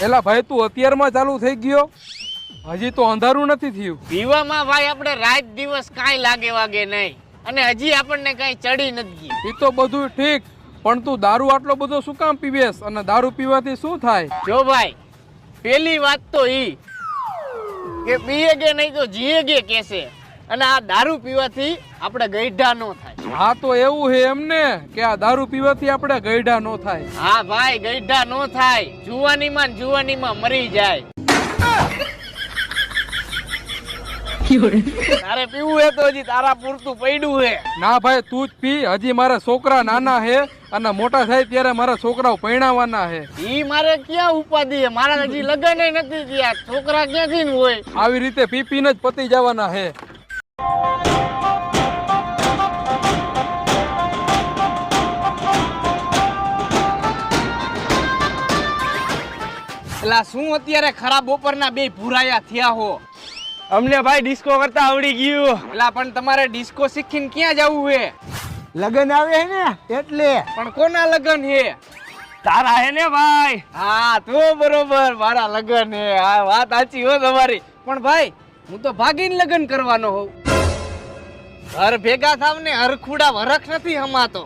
એલા ભાઈ તું અત્યારમાં ચાલુ થઈ ગયો, હજી તો અંધારું નથી થયું. પીવામાં ભાઈ આપણે રાત દિવસ કાંઈ લાગે વાગે નહીં, અને હજી આપણને કાંઈ ચડી નથી ગઈ. એ તો બધું ઠીક, પણ તું દારૂ આટલો બધો શું કામ પીવેસ? અને દારૂ પીવાથી શું થાય? જો ભાઈ, પેલી વાત તો ઈ કે પીએ કે નહીં તો જીએ કે કેસે, અને આ દારૂ પીવાથી આપણે ગઈઢા નો થાય. હા તો એવું હે એમને કે આ દારૂ પીવાથી આપણે ગઈઢા નો થાય? હા ભાઈ, ગઈઢા નો થાય, જુવાનીમાં મરી જાય. તારે પીવું હે તો હજી તારા પૂરતું પડ્યું હે. ના ભાઈ તું જ પી, હજી મારા છોકરા નાના હે અને મોટા થાય ત્યારે મારા છોકરાઓ પરણાવવાના હે. ઈ મારે ક્યાં ઉપાધિ હે? મારા હજી લગ્ન નથી થયા, છોકરા ક્યાંથી ન હોય? આવી રીતે પી પીને જ પતી જવાના હે. એલા શું અત્યારે ખરાબ બપોરના બે ભૂરાયા થયા હો? અમને ભાઈ ડિસ્કો કરતા આવડી ગયું. એલા પણ તમારે ડિસ્કો શીખીને ક્યાં જવું હે? લગન આવે હે ને એટલે. પણ કોના લગન હે? તારા હે ને ભાઈ. હા તો બરોબર, મારા લગન હે. હા વાત સાચી હો તમારી. પણ ભાઈ હું તો ભાગીને લગન કરવાનો હોઉં. ઘર ભેગા થાવ ને હરખુડા વરખ નથી હમાતો.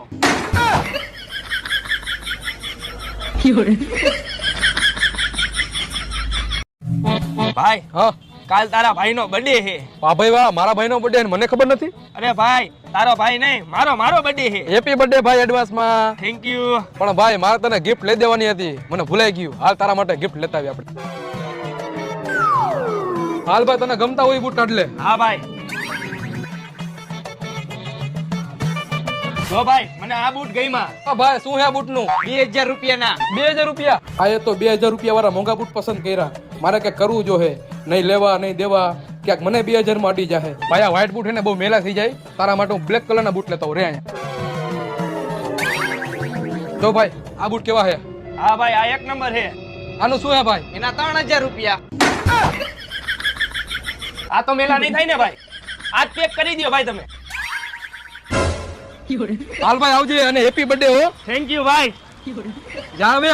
ભાઈ હા કાલ તારા ભાઈનો બર્થડે હે. વાહ ભાઈ વાહ, મારા ભાઈનો બર્થડે મને ખબર નથી. અરે ભાઈ તારો ભાઈ નહીં, મારો બર્થડે હે. હેપી બર્થડે ભાઈ એડવાન્સમાં. Thank you. પણ ભાઈ મારે તને ગિફ્ટ લઈ દેવાની હતી, મને ભૂલાઈ ગયું. હાલ તારા માટે ગિફ્ટ લેતા આવી આપણે. હાલ ભાઈ તને ગમતા હોય બૂટ કાઢ લે. હા ભાઈ. જો ભાઈ મને આ બૂટ ગઈમાં. હા ભાઈ શું હે બૂટ નું? 2000 રૂપિયાના. 2000 રૂપિયા? આ એ તો 2000 રૂપિયા વાળા મોંઘા બૂટ પસંદ કર્યા. મારે કઈ કરવું જો હે, નહીં લેવા નહીં દેવા, ક્યાંક મને 2000 માં અડી જાહે. ભાઈ આ વ્હાઈટ બૂટ હે ને બહુ મેલા થઈ જાય, તારા માટે હું બ્લેક કલર ના બૂટ લેતો રે અહીંયા. જો ભાઈ આ બૂટ કેવા હે? હા ભાઈ આ એક નંબર હે. આનું શું હે ભાઈ? એના 3000 રૂપિયા. આ તો મેલા નહીં થાય ને ભાઈ. આજ પેક કરી દો ભાઈ તમે. હાલ ભાઈ આવજે અને હેપી બર્થડે હો. થેન્ક યુ ભાઈ. જા હવે.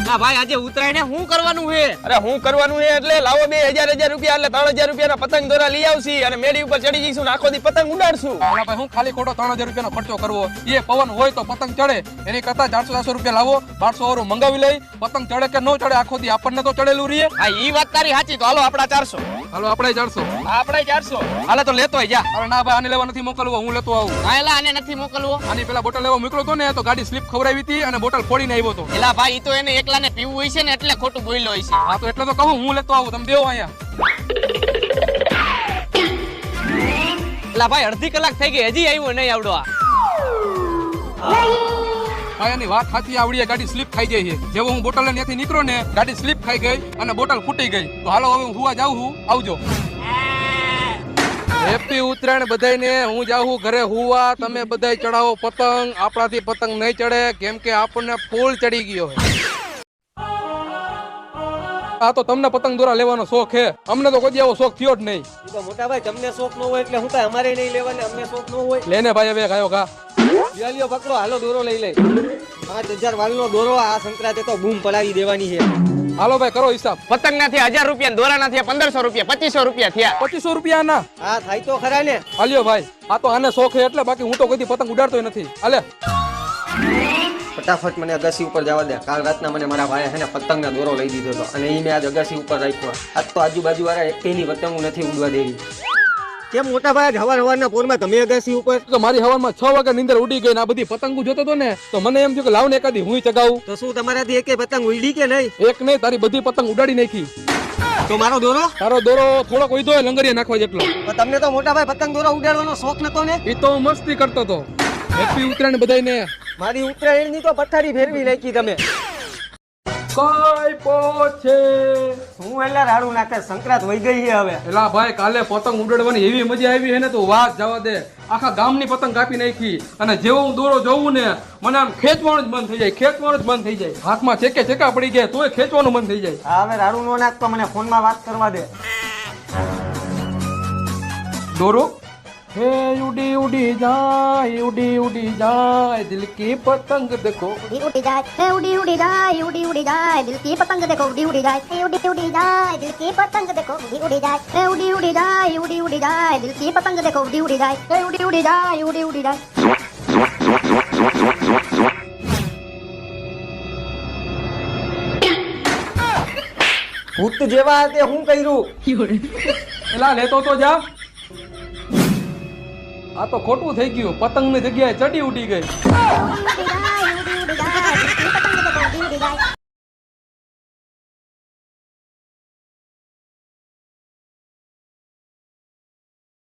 ના ભાઈ આજે ઉતરાય ને શું કરવાનું હે? અરે હું કરવાનું હે એટલે લાવો 2000 રૂપિયા એટલે 3000 રૂપિયાના પતંગ દોરા લઈ આવશી અને મેડી ઉપર ચડી જઈશું ને આખો દી પતંગ ઉડાડશું. ઓલા ભાઈ હું ખાલી ખોટો 3000 રૂપિયાનો ખર્ચો કરવો? એ પવન હોય તો પતંગ ચડે, એની કરતા 400 રૂપિયા લાવો, 1200 વાળું મંગાવી લઈ. પતંગ ચડે કે ન ચડે આખો દી આપણને તો ચડેલું રહીએ. હા ઈ વાત તારી સાચી. તો હાલો આપડા 400. હાલો આપણે 400. આપણે 400. હાલે તો લેતો જા. અરે ના ભાઈ આને લેવા નથી મોકલવો, હું લેતો આવું. હા એલા આને નથી મોકલવો. આની પેલા બોટલ લેવા મોકલો તો ને તો ગાડી સ્લીપ ખવડાવી હતી અને બોટલ ફોડીને આવ્યો તો. એલા ભાઈ ઈ તો એને એકલાને પીવું હોય છે ને એટલે ખોટું બોલ્યો હોય છે. હા તો એટલે તો કહું હું લેતો આવું, તમે દેવો અહીંયા. એલા ભાઈ અડધી કલાક થઈ ગઈ હજી આવ્યો નહીં આવડો. ભાઈ એની વાત સાચી, આવડી ગાડી સ્લીપ ખાઈ જાય છે. જેવો હું બોટલ લઈને ત્યાંથી નીકળ્યો ને ગાડી સ્લીપ ખાઈ ગઈ અને બોટલ ફૂટી ગઈ. તો હાલો હવે હું હુવા જાઉં છું, આવજો. હેપી ઉત્તરાયણ બધાયને. હું જાઉં ઘરે હુવા, તમે બધાય ચડાવો પતંગ. આપણાથી પતંગ નહીં ચડે કેમ કે આપણને ફૂલ ચડી ગયો છે. આ તો તમને પતંગ દોરા લેવાનો શોખ છે, અમને તો કોઈ આવો શોખ થયો જ નહીં. તો મોટા ભાઈ તમને શોખ ન હોય એટલે હું કાંઈ અમારે નહીં લેવાને, અમને શોખ ન હોય. લેને ભાઈ હવે ગાયો ઘા. લ્યો પકડો, હાલો દોરો લઈ લઈ. 5000 વાળનો દોરો આ સંક્રાંતે તો બૂમ પડાવી દેવાની છે. હાલો ભાઈ કરો હિસાબ. પતંગ ના થયા 1000 રૂપિયા, દોરા ના થયા 1500 રૂપિયા, 2500 રૂપિયા થયા. 2500 રૂપિયા ના? હા થાય તો ખરા ને. હાલ્યો ભાઈ, આ તો આને શોખ છે એટલે, બાકી હું તો કોઈ પતંગ ઉડાડતો નથી. હાલે ફટાફટ મને અગાસી ઉપર જવા દે. કાલ રાતના મને મારા ભાઈએ હેને પતંગના દોરો લઈ દીધો હતો અને એ મેં આજ અગાસી ઉપર રાખ્યો. આજ તો આજુબાજુ વાળા એકની પતંગ નથી ઉડવા દેવી. કેમ મોટા ભાઈ હવારના પોરમાં તમે અગાસી ઉપર? તો મારી હવામાં 6 વાગે નીંદર ઉડી ગઈ ને આ બધી પતંગો જોતો તો ને તો મને એમ થયું કે લાવ ને એકાદી હું ચગાવું. તો શું તમારાથી એકે પતંગ ઉડી કે નહીં? એક નહીં, તારી બધી પતંગ ઉડાડી નાખી. તો મારો દોરો? તારો દોરો થોડોક ઉડ્યો હોય લંગરિયા નાખવા જેટલો. તો તમને તો મોટા ભાઈ પતંગ દોરો ઉડાડવાનો શોખ નતો ને? એ તો હું મસ્તી કરતો તો. હેપી ઉત્તરાયણ બધાયને. મારી ઉત્તરાયણની તો પથારી ફેરવી નાખી તમે. કઈ પોછે હું એટલે રાડું નાખે, સંક્રાંત વહી ગઈ છે હવે. એલા ભાઈ કાલે પતંગ ઉડાડવાની એવી મજા આવી હે ને તો વાત જવા દે. આખા ગામની પતંગ કાપી નાખી અને જેવો હું દોરો જોઉં ને મને આમ ખેંચવાનું જ બંધ થઈ જાય, ખેંચવાનું જ બંધ થઈ જાય. હાથમાં ચેકા પડી ગયા તોય ખેંચવાનું બંધ થઈ જાય. હા હવે રાડું નો નાખતો, મને ફોનમાં વાત કરવા દે. દોરો हे उड़ी उड़ी जाए दिल की पतंग देखो उड़ी जाए हे उड़ी उड़ी जाए दिल की पतंग देखो उड़ी जाए हे उड़ी जाए दिल की पतंग देखो उड़ी जाए हे उड़ी जाए दिल की पतंग देखो उड़ी जाए हे उड़ी जाए ભૂત જેવા તે હું કર્યું એલા લેતો તો જા આ તો ખોટું થઈ ગયું પતંગ ની જગ્યાએ ચડી ઉડી ગઈ उड़ी जाए दिल की पतंग देखो उड़ी जाए